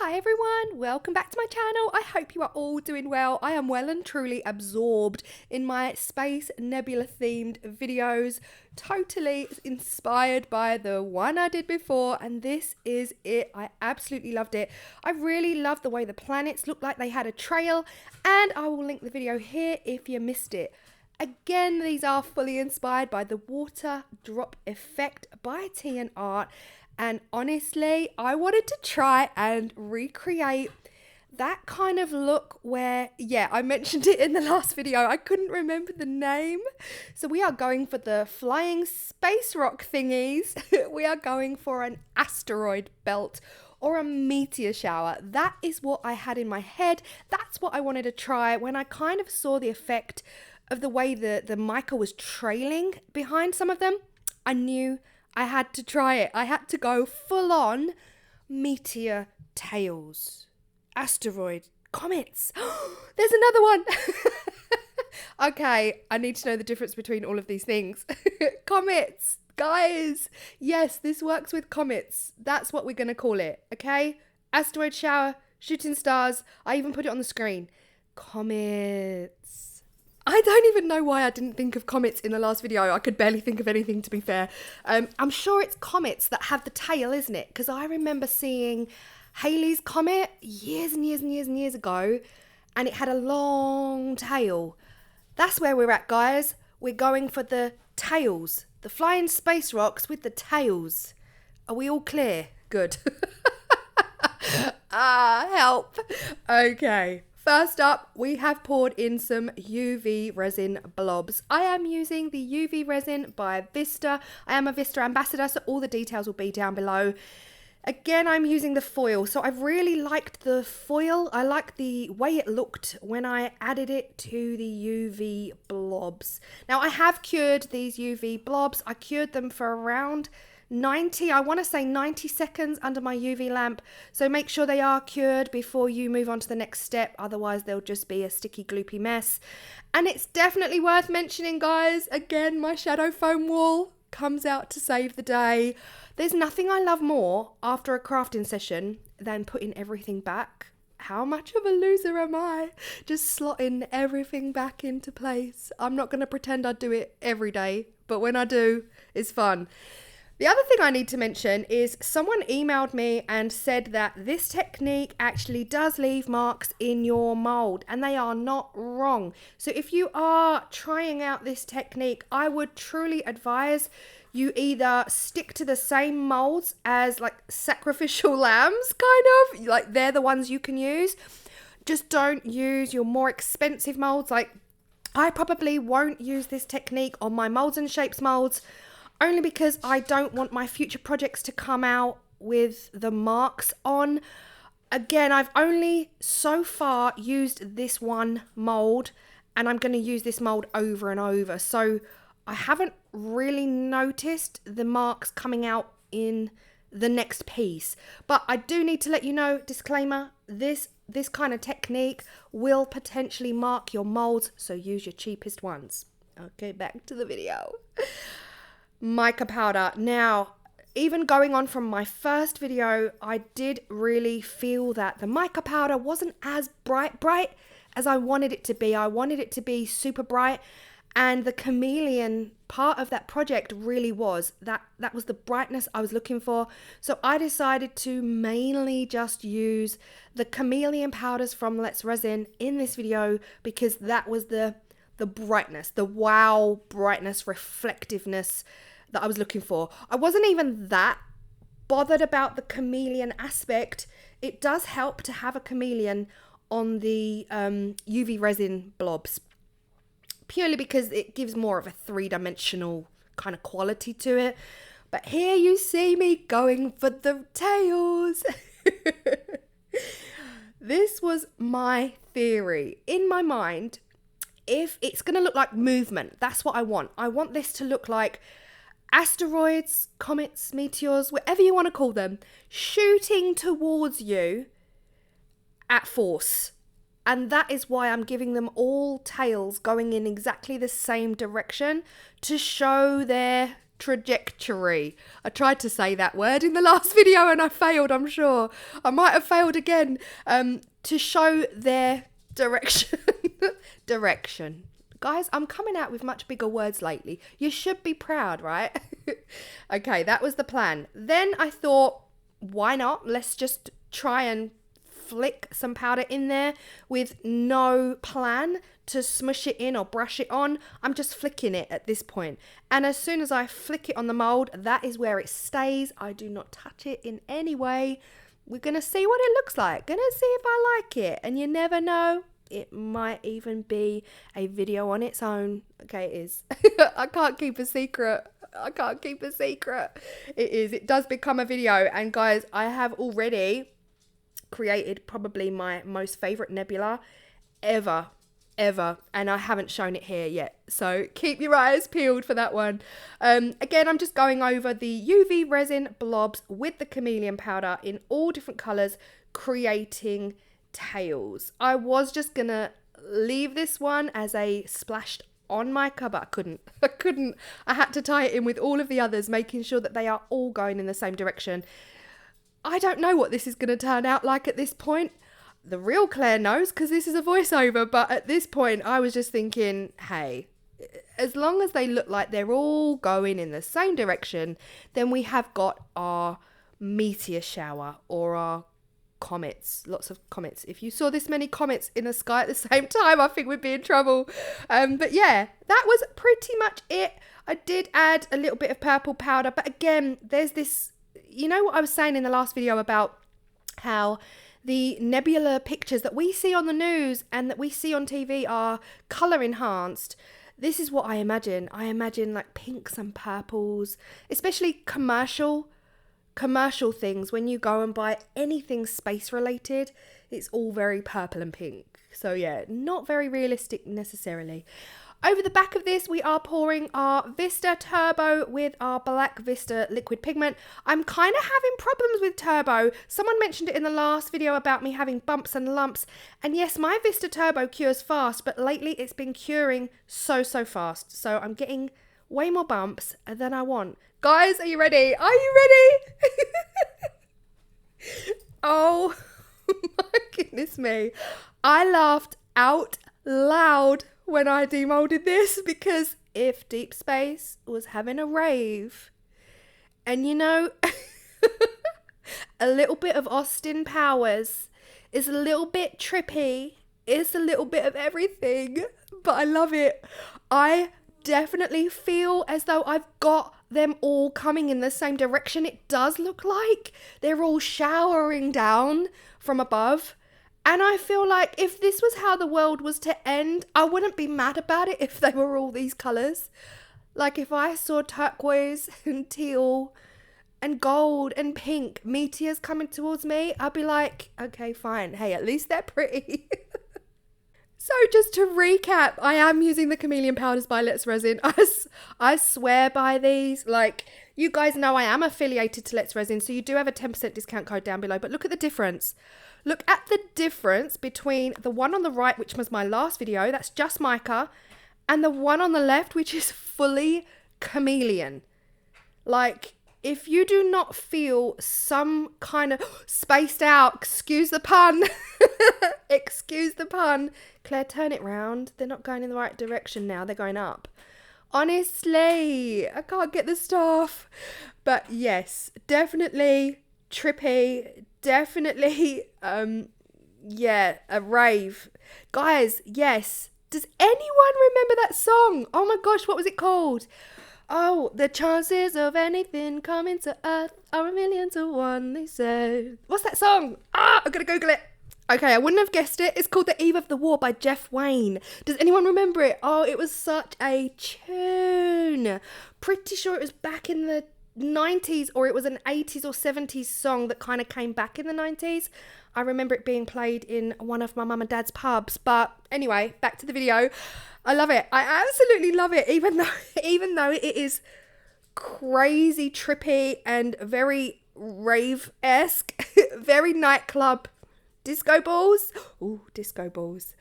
Hi everyone, welcome back to my channel. I hope you are all doing well. I am well and truly absorbed in my space nebula themed videos, totally inspired by the one I did before, and this is it. I absolutely loved it. I really loved the way the planets looked like they had a trail, and I will link the video here if you missed it. Again, these are fully inspired by the water drop effect by T and Art. And honestly, I wanted to try and recreate that kind of look where, yeah, I mentioned it in the last video. I couldn't remember the name. So we are going for the flying space rock thingies. We are going for an asteroid belt or a meteor shower. That is what I had in my head. That's what I wanted to try when I kind of saw the effect of the way the mica was trailing behind some of them. I knew I had to try it. I had to go full on meteor tails, asteroid, comets. There's another one. Okay, I need to know the difference between all of these things. Comets, guys. Yes, this works with comets. That's what we're going to call it, okay? Asteroid shower, shooting stars. I even put it on the screen. Comets. I don't even know why I didn't think of comets in the last video. I could barely think of anything, to be fair. I'm sure it's comets that have the tail, isn't it? Because I remember seeing Halley's Comet years and years and years and years ago, and it had a long tail. That's where we're at, guys. We're going for the tails. The flying space rocks with the tails. Are we all clear? Good. Help. Okay. First up, we have poured in some UV resin blobs. I am using the UV resin by Vista. I am a Vista Ambassador, so all the details will be down below. Again, I'm using the foil. So I really liked the foil. I like the way it looked when I added it to the UV blobs. Now, I have cured these UV blobs. I cured them for around 90 seconds under my UV lamp. So make sure they are cured before you move on to the next step. Otherwise, they'll just be a sticky, gloopy mess. And it's definitely worth mentioning, guys. Again, my Shadowfoam wall comes out to save the day. There's nothing I love more after a crafting session than putting everything back. How much of a loser am I? Just slotting everything back into place. I'm not going to pretend I do it every day, but when I do, it's fun. The other thing I need to mention is someone emailed me and said that this technique actually does leave marks in your mold, and they are not wrong. So if you are trying out this technique, I would truly advise you either stick to the same molds as like sacrificial lambs, kind of, like they're the ones you can use. Just don't use your more expensive molds. Like I probably won't use this technique on my molds and shapes molds, only because I don't want my future projects to come out with the marks on. Again, I've only so far used this one mold, and I'm going to use this mold over and over. So I haven't really noticed the marks coming out in the next piece. But I do need to let you know, disclaimer, this kind of technique will potentially mark your molds, so use your cheapest ones. Okay, back to the video. Mica powder. Now, even going on from my first video, I did really feel that the mica powder wasn't as bright as I wanted it to be. I wanted it to be super bright, and the chameleon part of that project really was. That was the brightness I was looking for. So I decided to mainly just use the chameleon powders from Let's Resin in this video, because that was the brightness, the wow brightness, reflectiveness that I was looking for. I wasn't even that bothered about the chameleon aspect. It does help to have a chameleon on the UV resin blobs, purely because it gives more of a three-dimensional kind of quality to it. But here you see me going for the tails. This was my theory. In my mind, if it's going to look like movement, that's what I want. I want this to look like asteroids, comets, meteors, whatever you want to call them, shooting towards you at force. And that is why I'm giving them all tails going in exactly the same direction, to show their trajectory. I tried to say that word in the last video and I failed, I'm sure. I might have failed again. To show their direction. Direction. Guys, I'm coming out with much bigger words lately. You should be proud, right? Okay, that was the plan. Then I thought, why not? Let's just try and flick some powder in there with no plan to smush it in or brush it on. I'm just flicking it at this point. And as soon as I flick it on the mold, that is where it stays. I do not touch it in any way. We're going to see what it looks like. Going to see if I like it. And you never know. It might even be a video on its own. Okay, it is. I can't keep a secret. I can't keep a secret. It is. It does become a video. And guys, I have already created probably my most favorite nebula ever, and I haven't shown it here yet, so keep your eyes peeled for that one. Again, I'm just going over the UV resin blobs with the chameleon powder in all different colors, creating tails. I was just gonna leave this one as a splashed on mica, but I couldn't. I had to tie it in with all of the others, making sure that they are all going in the same direction. I don't know what this is going to turn out like at this point. The real Claire knows because this is a voiceover, but at this point I was just thinking, hey, as long as they look like they're all going in the same direction, then we have got our meteor shower or our comets, lots of comets. If you saw this many comets in the sky at the same time, I think we'd be in trouble. But yeah, that was pretty much it. I did add a little bit of purple powder, but again, there's this, you know what I was saying in the last video about how the nebula pictures that we see on the news and that we see on TV are colour enhanced. This is what I imagine. I imagine like pinks and purples, especially commercial things. When you go and buy anything space related, it's all very purple and pink. So yeah, not very realistic necessarily. Over the back of this, we are pouring our Vista Turbo with our Black Vista liquid pigment. I'm kind of having problems with Turbo. Someone mentioned it in the last video about me having bumps and lumps. And yes, my Vista Turbo cures fast, but lately it's been curing so fast. So I'm getting way more bumps than I want. Guys, are you ready? Are you ready? Oh my goodness me. I laughed out loud when I demolded this, because if Deep Space was having a rave and you know a little bit of Austin Powers is a little bit trippy, it's a little bit of everything, but I love it. I definitely feel as though I've got them all coming in the same direction. It does look like they're all showering down from above. And I feel like if this was how the world was to end, I wouldn't be mad about it if they were all these colours. Like if I saw turquoise and teal and gold and pink meteors coming towards me, I'd be like, okay, fine. Hey, at least they're pretty. So just to recap, I am using the Chameleon Powders by Let's Resin. I swear by these. Like, you guys know I am affiliated to Let's Resin, so you do have a 10% discount code down below. But look at the difference. Look at the difference between the one on the right, which was my last video, that's just mica, and the one on the left, which is fully chameleon. Like, if you do not feel some kind of spaced out, excuse the pun, excuse the pun, Claire, turn it round. They're not going in the right direction now. They're going up. Honestly, I can't get the stuff. But yes, definitely trippy. Definitely, yeah, a rave. Guys, yes. Does anyone remember that song? Oh my gosh, what was it called? Oh, the chances of anything coming to Earth are 1,000,000 to 1, they say. What's that song? I'm gonna Google it. Okay, I wouldn't have guessed it. It's called The Eve of the War by Jeff Wayne. Does anyone remember it? Oh, it was such a tune. Pretty sure it was back in the 90s, or it was an 80s or 70s song that kind of came back in the 90s. I remember it being played in one of my mum and dad's pubs. But anyway, back to the video. I love it. I absolutely love it, even though it is crazy trippy and very rave-esque, very nightclub disco balls. Ooh, disco balls.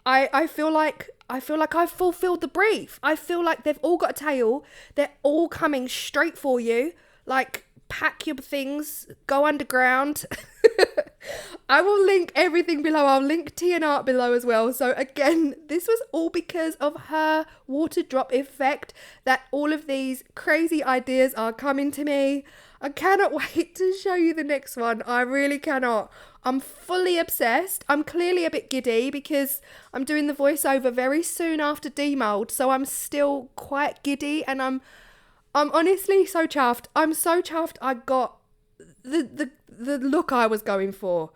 I feel like I feel like I've fulfilled the brief. I feel like they've all got a tail. They're all coming straight for you. Like, pack your things, go underground. I will link everything below. I'll link Tea and Art below as well. So again, this was all because of her water drop effect that all of these crazy ideas are coming to me. I cannot wait to show you the next one. I really cannot. I'm fully obsessed. I'm clearly a bit giddy because I'm doing the voiceover very soon after demold. So I'm still quite giddy and I'm honestly so chuffed. I'm so chuffed I got the look I was going for,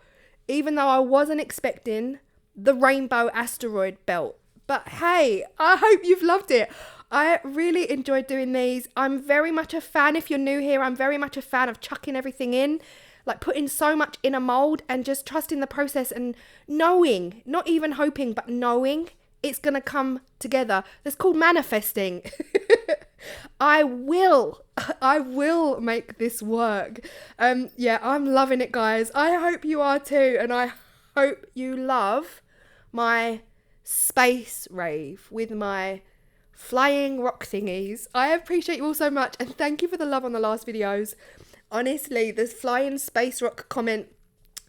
even though I wasn't expecting the rainbow asteroid belt. But hey, I hope you've loved it. I really enjoyed doing these. I'm very much a fan, if you're new here, I'm very much a fan of chucking everything in, like putting so much in a mold and just trusting the process and knowing, not even hoping, but knowing it's gonna come together. That's called manifesting. I will make this work. Yeah, I'm loving it, guys. I hope you are too, and I hope you love my space rave with my flying rock thingies. I appreciate you all so much, and thank you for the love on the last videos. Honestly, the flying space rock comment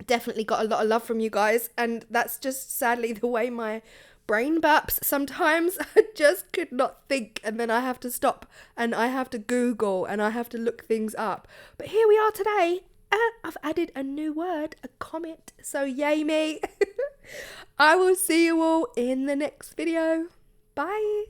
definitely got a lot of love from you guys, and that's just sadly the way my brain burps sometimes. I just could not think, and then I have to stop and I have to Google and I have to look things up. But here we are today, and I've added a new word, a comment, so yay me. I will see you all in the next video. Bye.